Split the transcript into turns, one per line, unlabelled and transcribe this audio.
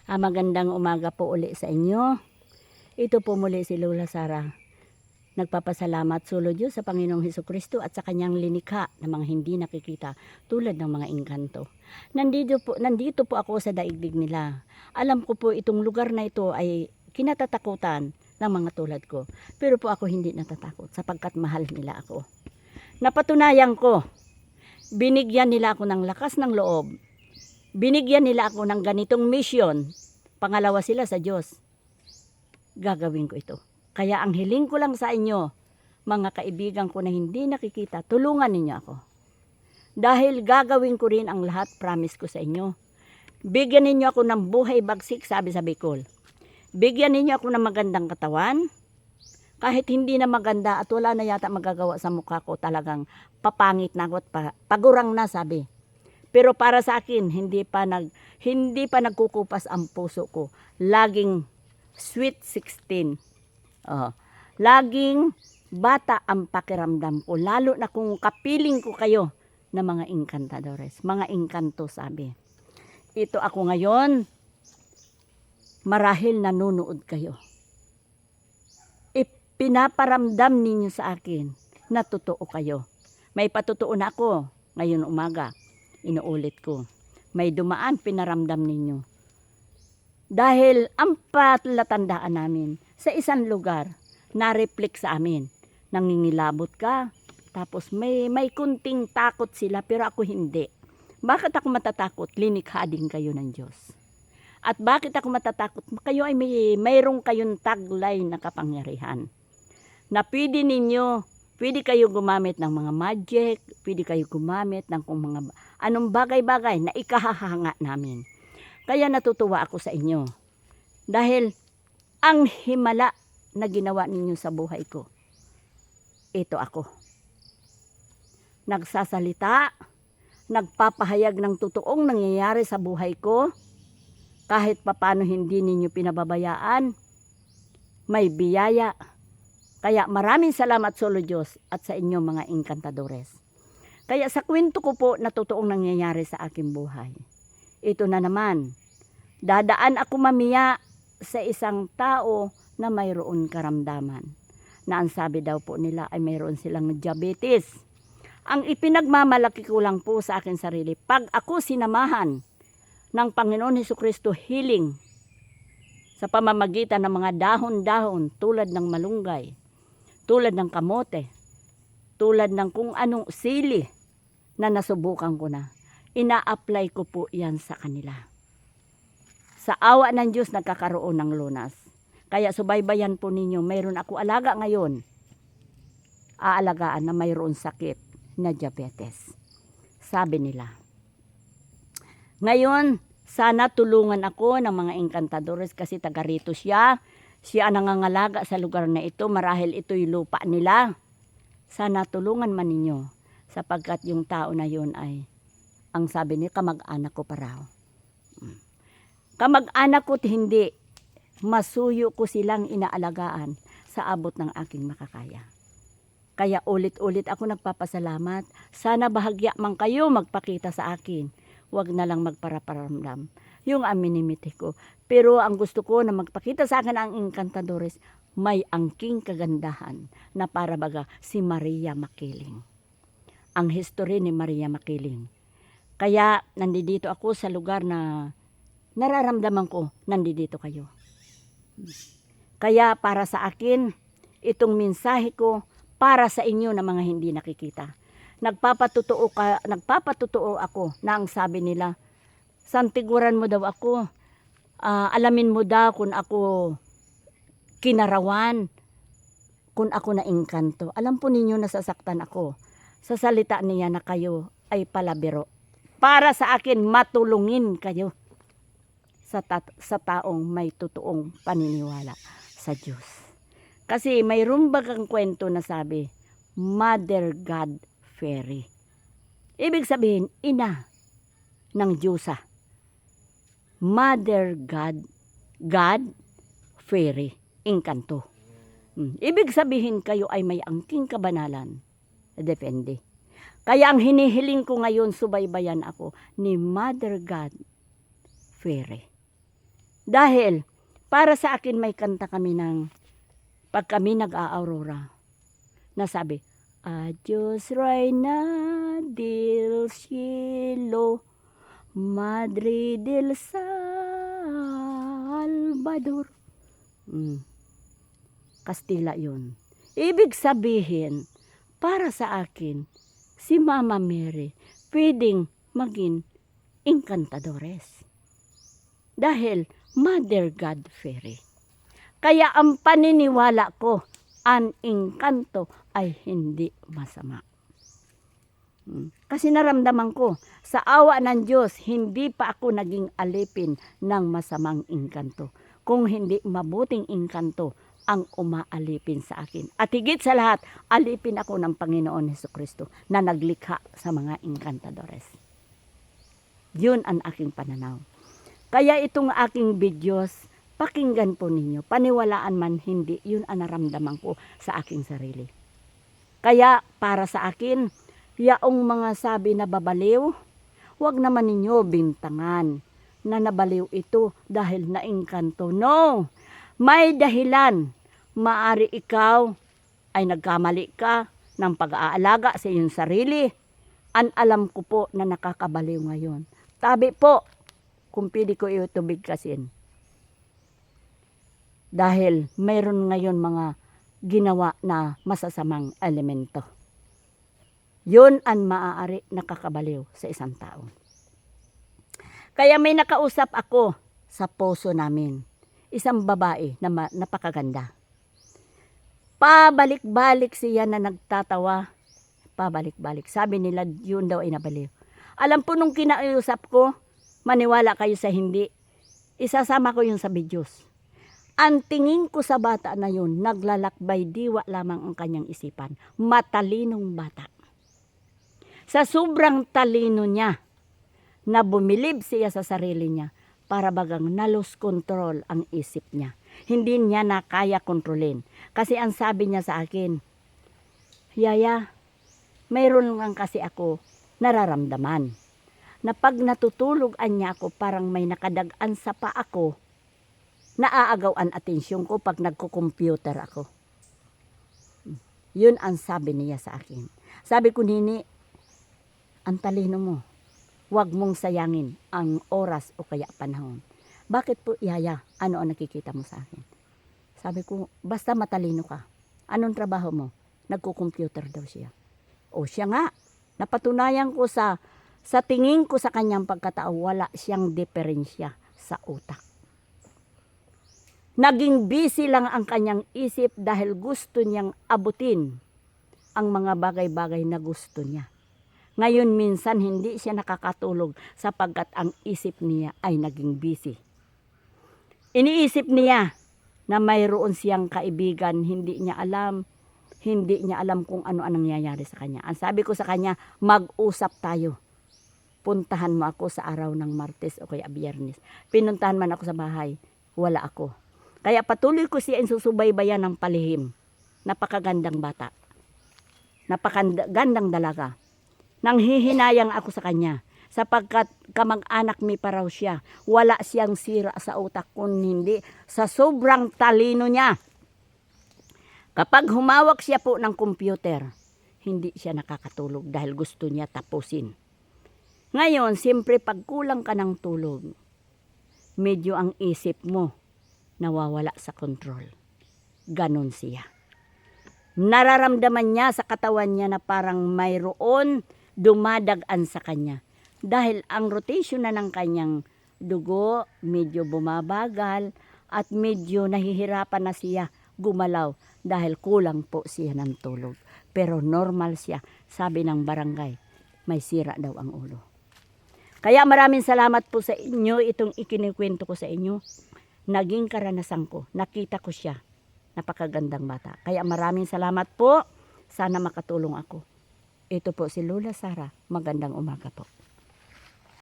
Magandang umaga po uli sa inyo. Ito po muli si Lola Sara. Nagpapasalamat solo Diyos sa Panginoong Hesukristo at sa kanyang linikha na mga hindi nakikita tulad ng mga engkanto. Nandito po ako sa daigdig nila. Alam ko po itong lugar na ito ay kinatatakutan ng mga tulad ko. Pero po ako hindi natatakot sapagkat mahal nila ako. Napatunayan ko, binigyan nila ako ng lakas ng loob. Binigyan nila ako ng ganitong mission. Pangalawa sila sa Diyos. Gagawin ko ito. Kaya ang hiling ko lang sa inyo, mga kaibigan ko na hindi nakikita, tulungan ninyo ako. Dahil gagawin ko rin ang lahat, promise ko sa inyo. Bigyan ninyo ako ng buhay bagsik, sabi sa Bicol. Bigyan ninyo ako ng magandang katawan. Kahit hindi na maganda at wala na yata magagawa sa mukha ko, talagang papangit na ako at pagurang na, sabi. Pero para sa akin, hindi pa nagkukupas ang puso ko. Laging sweet 16. Laging bata ang pakiramdam ko. Lalo na kung kapiling ko kayo na mga encantadores. Mga engkanto, sabi. Ito ako ngayon, marahil nanonood kayo. Pinaparamdam ninyo sa akin na totoo kayo. May patutuo na ako ngayon umaga. Inuulit ko. May dumaan, pinaramdam ninyo. Dahil ang palatandaan namin sa isang lugar, na-reflect sa amin. Nangingilabot ka, tapos may kunting takot sila, pero ako hindi. Bakit ako matatakot? Linikha din kayo ng Diyos. At bakit ako matatakot? Kayo ay mayroong kayong taglay na kapangyarihan. Na pwede kayo gumamit ng mga magic, pwede kayo gumamit ng kung mga anong bagay-bagay na ikahahanga namin. Kaya natutuwa ako sa inyo. Dahil ang himala na ginawa ninyo sa buhay ko, ito ako. Nagsasalita, nagpapahayag ng totoong nangyayari sa buhay ko, kahit papano hindi ninyo pinababayaan, may biyaya. Kaya maraming salamat solo Diyos at sa inyo mga encantadores. Kaya sa kwento ko po na totoong nangyayari sa aking buhay. Ito na naman, dadaan ako mamaya sa isang tao na mayroon karamdaman. Na ang sabi daw po nila ay mayroon silang diabetes. Ang ipinagmamalaki ko lang po sa aking sarili, pag ako sinamahan ng Panginoon Hesukristo healing sa pamamagitan ng mga dahon-dahon tulad ng malunggay, tulad ng kamote, tulad ng kung anong sili na nasubukan ko na, ina-apply ko po yan sa kanila. Sa awa ng Diyos, nagkakaroon ng lunas. Kaya subaybayan po ninyo, mayroon ako alaga ngayon, aalagaan na mayroon sakit na diabetes. Sabi nila. Ngayon, sana tulungan ako ng mga encantadores kasi taga rito siya. Siya ang nangangalaga sa lugar na ito, marahil ito'y lupa nila. Sana tulungan man ninyo sapagkat yung tao na yun ay, ang sabi niya, kamag-anak ko pa raw. Kamag-anak ko hindi, masuyo ko silang inaalagaan sa abot ng aking makakaya. Kaya ulit-ulit ako nagpapasalamat. Sana bahagya man kayo magpakita sa akin. Huwag na lang magparaparamdam. Yung aminimiti ko. Pero ang gusto ko na magpakita sa akin ang encantadores, may angking kagandahan na para baga si Maria Makiling. Ang history ni Maria Makiling. Kaya nandito ako sa lugar na nararamdaman ko, nandito kayo. Kaya para sa akin, itong mensahe ko para sa inyo na mga hindi nakikita. Nagpapatutuo ako na ang sabi nila, santiguran mo daw ako, alamin mo daw kung ako kinarawan, kung ako na engkanto. Alam po ninyo nasasaktan ako sa salita niya na kayo ay palabiro. Para sa akin, matulungin kayo sa taong may totoong paniniwala sa Diyos. Kasi mayroon bagang kwento na sabi, Mother God Fairy. Ibig sabihin, ina ng Diyosa. Mother God Fairy, engkanto. Ibig sabihin kayo ay may angking kabanalan. Depende. Kaya ang hinihiling ko ngayon, subaybayan ako ni Mother God Fairy. Dahil para sa akin may kanta kami ng pag kami nag-aaurora na sabi, Adios Reina del Cielo, Madre del Salvador. Kastila yun. Ibig sabihin, para sa akin, si Mama Mary pwedeng maging encantadores. Dahil Mother God Fairy. Kaya ang paniniwala ko, ang engkanto ay hindi masama. Kasi naramdaman ko, sa awa ng Diyos, hindi pa ako naging alipin ng masamang engkanto. Kung hindi mabuting engkanto ang umaalipin sa akin. At higit sa lahat, alipin ako ng Panginoon Hesukristo na naglikha sa mga engkantadores. Yun ang aking pananaw. Kaya itong aking videos, pakinggan po ninyo. Paniwalaan man hindi, yun ang naramdaman ko sa aking sarili. Kaya para sa akin, yaong mga sabi na babaliw, huwag naman ninyo bintangan na nabaliw ito dahil naengkanto. No! May dahilan. Maari ikaw ay nagkamali ka ng pag-aalaga sa iyong sarili. Ang alam ko po na nakakabaliw ngayon. Tabi po, kung pili ko ito bigkasin. Dahil mayroon ngayon mga ginawa na masasamang elemento. Yun ang maaari nakakabaliw sa isang tao. Kaya may nakausap ako sa poso namin. Isang babae na napakaganda. Pabalik-balik siya na nagtatawa. Pabalik-balik. Sabi nila yun daw ay nabaliw. Alam po nung kinausap ko, maniwala kayo sa hindi, isasama ko yun sa videos. Ang tingin ko sa bata na yun, naglalakbay diwa lamang ang kanyang isipan. Matalinong bata. Sa sobrang talino niya, na bumilib siya sa sarili niya, para bagang na-lose control ang isip niya. Hindi niya na kaya kontrolin. Kasi ang sabi niya sa akin, Yaya, mayroon lang kasi ako nararamdaman. Na pag natutulog niya ako, parang may nakadagan sa pa ako, naaagaw ang atensyon ko pag nagko-computer ako. Yun ang sabi niya sa akin. Sabi ko, Nini, ang talino mo. Huwag mong sayangin ang oras o kaya panahon. Bakit po, Yaya? Ano ang nakikita mo sa akin? Sabi ko, basta matalino ka. Anong trabaho mo? Nagko-computer daw siya. O siya nga, napatunayan ko sa tingin ko sa kanyang pagkatao, wala siyang diferensya sa utak. Naging busy lang ang kanyang isip dahil gusto niyang abutin ang mga bagay-bagay na gusto niya. Ngayon minsan hindi siya nakakatulog sapagkat ang isip niya ay naging busy. Iniisip niya na mayroon siyang kaibigan, hindi niya alam kung ano ang nangyayari sa kanya. Ang sabi ko sa kanya, mag-usap tayo. Puntahan mo ako sa araw ng Martes o kaya Biyernes. Pinuntahan man ako sa bahay, wala ako. Kaya patuloy ko siya susubaybayan ng palihim. Napakagandang bata. Napakagandang dalaga. Nanghihinayang ako sa kanya. Sapagkat kamag-anak mi pa raw siya. Wala siyang sira sa utak kung hindi sa sobrang talino niya. Kapag humawak siya po ng computer, hindi siya nakakatulog dahil gusto niya tapusin. Ngayon, siyempre pag kulang ka ng tulog, medyo ang isip mo nawawala sa control. Ganon siya. Nararamdaman niya sa katawan niya na parang mayroon dumadagan sa kanya. Dahil ang rotation na ng kanyang dugo, medyo bumabagal at medyo nahihirapan na siya gumalaw dahil kulang po siya ng tulog. Pero normal siya, sabi ng barangay, may sira daw ang ulo. Kaya maraming salamat po sa inyo, itong ikinikwento ko sa inyo. Naging karanasan ko, nakita ko siya, napakagandang bata. Kaya maraming salamat po, sana makatulong ako. Ito po si Lola Sara, magandang umaga po.